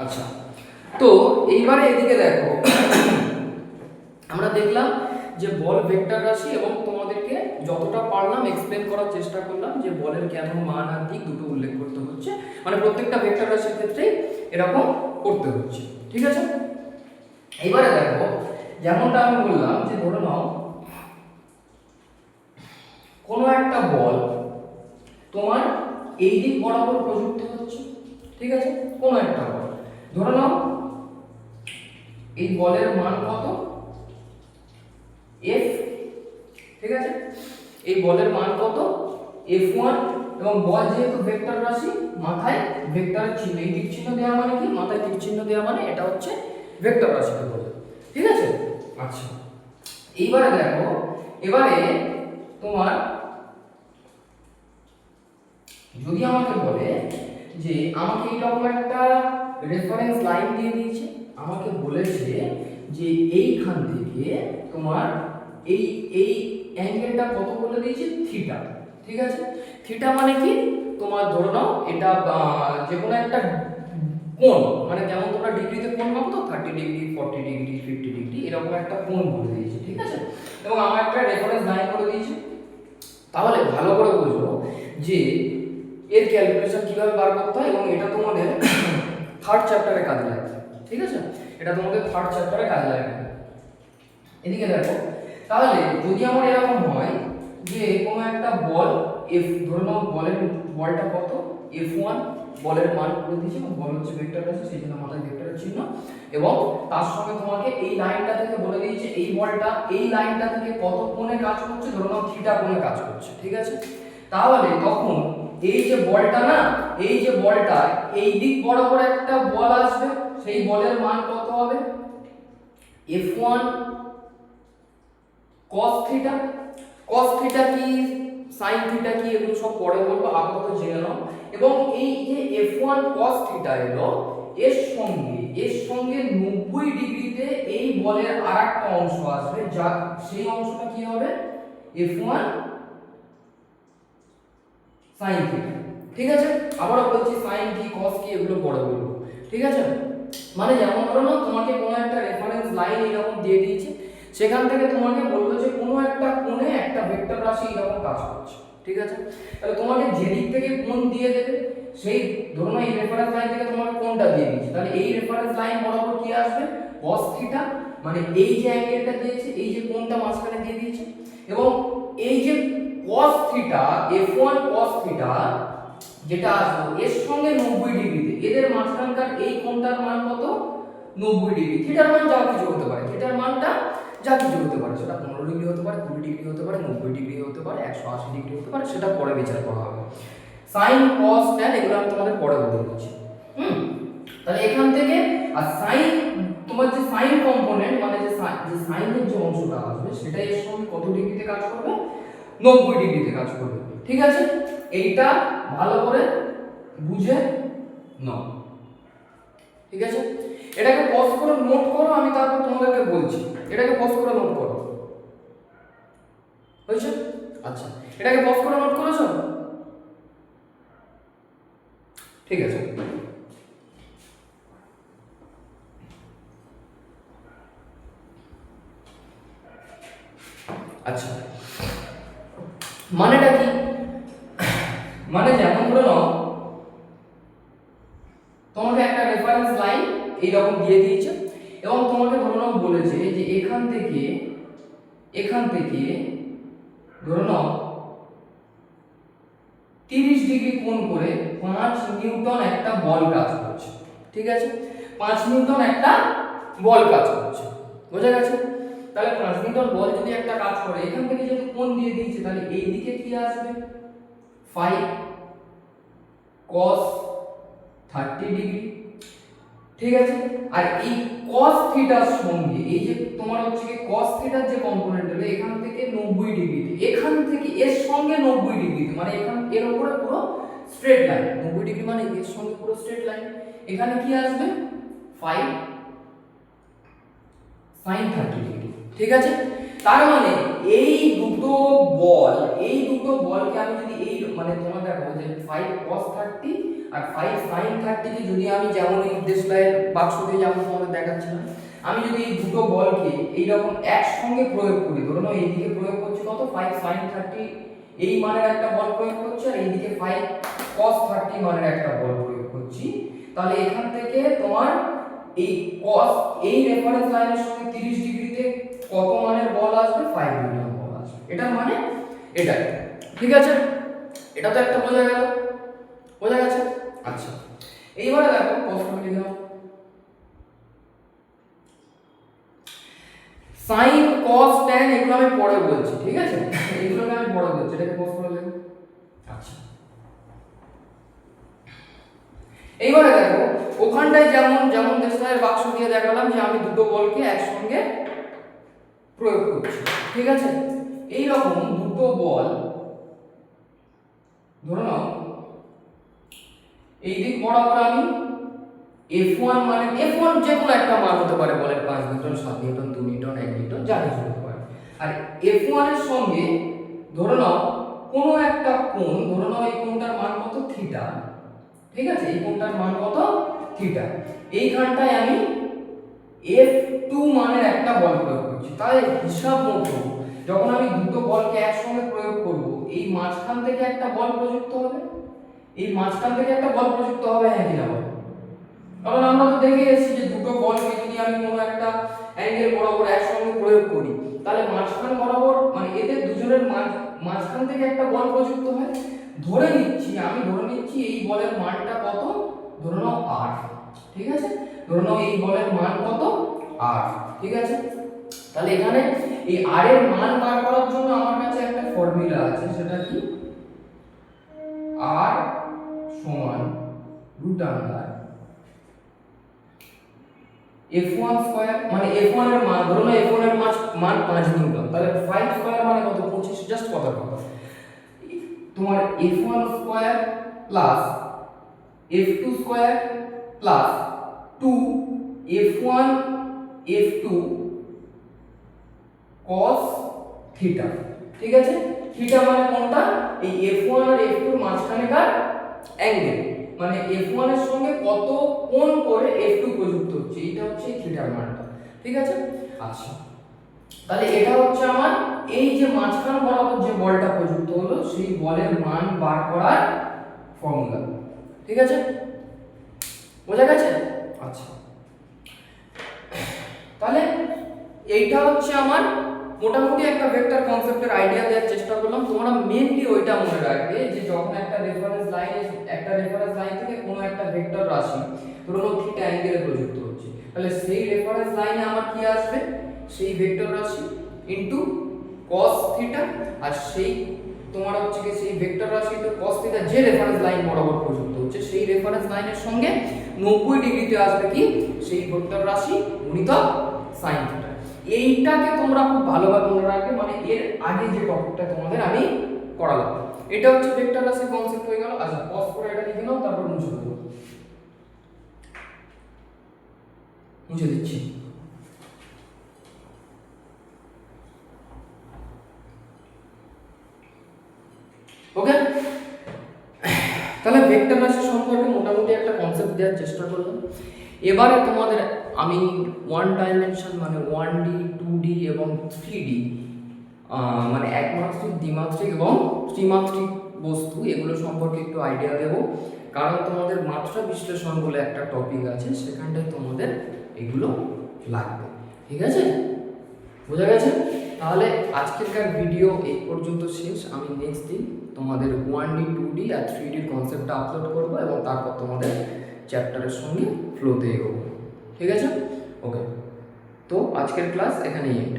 আচ্ছা, তো এইবারে এদিকে দেখো আমরা দেখলাম যে বল ভেক্টর রাশি এবং তোমাদেরকে যতটা পারলাম এক্সপ্লেন করার চেষ্টা করলাম যে বলের কেন মান আর দিক দুটো উল্লেখ করতে হচ্ছে, মানে প্রত্যেকটা ভেক্টর রাশির ক্ষেত্রেই এরকম করতে হচ্ছে। ঠিক আছে, এবারে দেখো যেমনটা আমি বললাম যে ধরে নাও কোনো একটা বল তোমার এই দিক বরাবর প্রযুক্ত হচ্ছে। ঠিক আছে, কোনো একটা বল ধরে নাও এই বলের মান কত f, ঠিক আছে, এই বলের মান কত f1 এবং বল যেহেতু ভেক্টর রাশি মাথায় ভেক্টরের চিহ্ন, এই তীর চিহ্ন দেওয়া মানে কি, মাথায় তীর চিহ্ন দেওয়া মানে এটা হচ্ছে ভেক্টর রাশিকে বলে। ঠিক আছে, আচ্ছা এইবারে দেখো এবারে তোমার যদি আমাকে বলে যে আমাকে এইরকম একটা রেফারেন্স লাইন দিয়ে দিয়েছে, আমাকে বলেছে যে এইখান থেকে তোমার এই এই অ্যাঙ্গেলটা কত বলে দিয়েছে থিটা। ঠিক আছে, থিটা মানে কি তোমার ধরে নাও এটা যে কোনো একটা কোণ, মানে যেমন তোমরা ডিগ্রিতে কোণ মাপো তো 30 ডিগ্রি 40 ডিগ্রি 50 ডিগ্রি এরকম একটা কোণ বলে দিয়েছে। ঠিক আছে, এবং আমার একটা রেফারেন্স লাইন করে দিয়েছে। তাহলে ভালো করে বুঝো যে এর ক্যালকুলেশন কিভাবে বার করতে হয় এবং এটা তোমাদের থার্ড চ্যাপ্টারে কাজে লাগবে। ঠিক আছে, এটা তোমাদের থার্ড চ্যাপ্টারে কাজে লাগবে। এদিকে দেখো তাহলে যদি আমার এরকম হয় যে কোনো একটা বল এফ, ধরে নাও বলটা কত f1, বলের মান করে দিয়েছি এবং বল হচ্ছে ভেক্টর রাশি সেই জন্য মাথায় ভেক্টরের চিহ্ন, এবং তার সঙ্গে তোমাকে এই লাইনটা থেকে বলে দিয়েছে এই বলটা এই লাইনটা থেকে কত কোণে কাজ করছে, ধরে নাও থিটা কোণে কাজ করছে। ঠিক আছে, তাহলে তখন এই যে বলটা না, এই যে বলটা এই দিক বরাবর একটা বল আসবে, সেই বলের মান কত হবে f1 cos theta. cos theta কি sin থিটা কি এগুলো সব পরে বলবো, আপাতত জেনে নাও। এবং এই যে f1 cos থিটা এলো এর সঙ্গে 90 ডিগ্রিতে এই বলের আরেকটা অংশ আসবে, যা সেই অংশটা কি হবে f1 sin থিটা। ঠিক আছে, আবারও বলছি sin কি cos কি এগুলো পরে বলবো। ঠিক আছে, মানে যেমন ধরো না তোমাকে কোনো একটা রেফারেন্স লাইন এরকম দিয়ে দিয়েছে, সেখান থেকে তোমাকে বললো যে কোনো একটা কোণে একটা ভেক্টর রাশি এরকম কাজ করছে। ঠিক আছে, তাহলে তোমাকে যে দিক থেকে কোণ দিয়ে দেবে সেই ধরুন এই রেফারেন্স লাইন থেকে তোমাকে কোণটা দিয়ে দিয়েছে, তাহলে এই রেফারেন্স লাইন বরাবর কি আসবে cos থিটা, মানে এই যে অ্যাঙ্গেলটা দিয়েছে এই যে কোণটা মাঝখানে দিয়ে দিয়েছে, এবং এই যে cos theta f1 cos theta যেটা আসবে এর সঙ্গে 90 ডিগ্রিতে এদের মাঝখানকার এই কোণটার মান কত 90 ডিগ্রি। থিটার মান যা কিছু হতে পারে, থিটার মানটা যা কিছু হতে পারে, সেটা 15 ডিগ্রি হতে পারে 20 ডিগ্রি হতে পারে 90 ডিগ্রি হতে পারে 180 ডিগ্রি হতে পারে, সেটা পরে বিচার করা হবে। sin cos tan এগুলো আমি তোমাদের পরে বলে দিচ্ছি। তাহলে এখান থেকে আর sin তোমার যে sin কম্পোনেন্ট মানে যে sin এর যে অংশটা আসবে সেটা এর সঙ্গে কত ডিগ্রিতে কাজ করবে 90 ডিগ্রিতে কাজ করবে। ঠিক আছে, এইটা ভালো করে বুঝে নাও। ঠিক আছে, এটাকে পজ করে নোট করো, আমি তারপর তোমাদেরকে বলছি। এটাকে পজ করে নোট করো, হয়েছে? আচ্ছা, এটাকে পজ করে নোট করেছো? ঠিক আছে, আচ্ছা মানেটা কি, মানে যেমন ধরে নাও তোমাকে একটা রেফারেন্স লাইন এইরকম দিয়ে দিয়েছে এবং তোমাকে ধরে নাও বলেছে যে এখান থেকে ধরে নাও 30 ডিগ্রি কোণ করে 5 নিউটন একটা বল কাজ করছে। ঠিক আছে, 5 নিউটন একটা বল কাজ করছে, বোঝা গেছে? তাহলে 5 নিউটন বল যদি একটা কাজ করে এখান থেকে যদি কোণ দিয়ে দিয়েছে তাহলে এই দিকে কি আসবে 5 cos 30 ডিগ্রি। ঠিক আছে, আর এই cos থিটার সঙ্গে এই যে তোমার হচ্ছে কি cos থিটার যে কম্পোনেন্ট হলো এখান থেকে 90 ডিগ্রিতে, এখান থেকে এর সঙ্গে 90 ডিগ্রিতে, মানে এখান এর উপরে পুরো স্ট্রেট লাইন 90 ডিগ্রি মানে এর সঙ্গে পুরো স্ট্রেট লাইন, এখানে কি আসবে 5 sin 30 ডিগ্রি। ঠিক আছে, তার মানে এই দুটো বলকে আমি যদি এই মানে তোমার দেখো যে 5 cos 30 আর 5 sin 30 কে যদি আমি যেমন এই ডিসপ্লে বাক্স দিয়ে যেমন তোমাদের দেখাচ্ছিলাম, আমি যদি এই দুটো বলকে এইরকম একসঙ্গে প্রয়োগ করি, ধরো না এইদিকে প্রয়োগ করছি কত 5 sin 30 এই মানের একটা বল প্রয়োগ করছি, আর এইদিকে 5 cos 30 মানের একটা বল প্রয়োগ করছি, তাহলে এখান থেকে তোমার এই cos এই রেফারেন্স লাইনের সঙ্গে 30 ডিগ্রিতে কত মানের বল আসবে 5 নিউটন বল আসবে। এটার মানে এটাই, ঠিক আছে? এটা তো একটা বোঝা গেল, বোঝা গেছে? আচ্ছা, এইবারে দেখো প্রশ্ন লিখে নাও, sin cos tan এগুলো আমি পরে বলছি, ঠিক আছে? এগুলোকে আমি পরে বলছি, এটাকে প্রশ্ন লিখে। আচ্ছা, এইবারে দেখো ওখানটায় যেমন দেশলাইয়ের বাক্স দিয়ে দেখালাম যে আমি দুটো বলকে একসঙ্গে প্রয়োগ করছি, ঠিক আছে? এই রকম দুটো বল ধরে নাও এই দিক বরাবর আমি F1 মানে F1 যে কোনো একটা মান হতে পারে, বলের 5 নিউটন 7 নিউটন 2 নিউটন 1 নিউটন যা কিছু হতে পারে, আর F1 এর সঙ্গে ধরে নাও কোনো একটা কোণ, ধরে নাও এই কোণটার মান কত থিটা, ঠিক আছে? এই কোণটার মান কত থিটা, এইখানটায় আমি F2 মানের একটা বল প্রয়োগ করছি। তাহলে হিসাব মতো যখন আমি দুটো বলকে একসঙ্গে প্রয়োগ করব, এই মাঝখান থেকে একটা বল প্রযুক্ত হবে, এই মাঝখান থেকে একটা বল প্রযুক্ত হবে, হ্যাঁ কি না বল? কারণ আমরা তো দেখে এসেছি যে দুটো বলকে যদি আমি কোনো একটা অ্যাঙ্গেল বরাবর একসঙ্গে প্রয়োগ করি, তাহলে মাঝখান বরাবর মানে এদের দুজনের মাঝখান থেকে একটা বল প্রযুক্ত হয়। ধরে নিচ্ছি এই বলের মানটা কত, ধরে নাও r, ঠিক আছে? ধরে নাও এই বলের মান কত r, ঠিক আছে? তাহলে এখানে এই r এর মান বার করার জন্য আমার কাছে একটা ফর্মুলা আছে, সেটা কি r সমান রুট আন্ডার F1 স্কয়ার, মানে F1 এর মান ধরো না F1 এর মান 5 নিউটন, তাহলে 5 স্কয়ার মানে কত 25, জাস্ট কত তোমার F1 square plus F2 square plus 2 F1 F2 cos theta, ঠিক আছে? থিটা মানে কোনটা, এই F1 আর F2 এর মাঝখানেকার অ্যাঙ্গেল, মানে F1 এর সঙ্গে কত কোণ করে F2 প্রযুক্ত হচ্ছে, এটা হচ্ছে থিটার মানটা, ঠিক আছে? আচ্ছা, তাহলে এটা হচ্ছে আমার এই যে মাঝখান বরাবর যে বলটা প্রযুক্ত হলো সেই বলের মান বার করার ফর্মুলা, ঠিক আছে? বোঝা গেছে? আচ্ছা, তাহলে এইটা হচ্ছে আমার মোটামুটি একটা ভেক্টর কনসেপ্টের আইডিয়া দেওয়ার চেষ্টা করলাম। তোমরা মেইনলি ওইটা মনে রাখবে যে যখন একটা রেফারেন্স লাইন থেকে কোনো একটা ভেক্টর রাশি ধরো থিটা অ্যাঙ্গেলে প্রযুক্ত হচ্ছে, তাহলে সেই রেফারেন্স লাইনে আমার কি আসবে, সেই ভেক্টর রাশি ইনটু cos থিটা, আর সেই তোমার হচ্ছে কি সেই ভেক্টর রাশি ইনটু cos থিটা যে রেফারেন্স লাইন বরাবর প্রযুক্ত হচ্ছে সেই রেফারেন্স লাইনের সঙ্গে 90 ডিগ্রিতে আসবে কি সেই ভেক্টর রাশি গুণিতক sin থিটা। এইটাকে তোমরা খুব ভালোভাবে মনে রাখবে, মানে এর আগে যে টপিকটা তোমাদের আমি পড়ালাম, এটা হচ্ছে ভেক্টর রাশির কনসেপ্ট হয়ে গেল। আচ্ছা, পজ করে এটা লিখে নাও, তারপর মুছে দেবো, মুছে দিচ্ছি। ওকে, তাহলে ভেক্টর রাশি সম্পর্কে মোটামুটি একটা কনসেপ্ট দেওয়ার চেষ্টা করলাম। এবারে তোমাদের আমি 1 ডাইমেনশন মানে 1D 2D এবং 3D মানে একমাত্রিক দ্বিমাত্রিক এবং ত্রিমাত্রিক বস্তু এগুলো সম্পর্কে একটু আইডিয়া দেব, কারণ তোমাদের মাত্রা বিশ্লেষণ বলে একটা টপিক আছে, সেখানটায় তোমাদের এগুলো লাগবে, ঠিক আছে? বোঝা গেছে? তাহলে আজকেরকার ভিডিও এই পর্যন্ত শেষ। আমি নেক্সট দিন তোমাদের 1D 2D আর 3D কনসেপ্টটা আপলোড করবো এবং তারপর তোমাদের চ্যাপ্টারের সঙ্গে ফ্লোতে এগোবো, ঠিক আছে? ওকে, তো আজকের ক্লাস এখানেই এন্ড।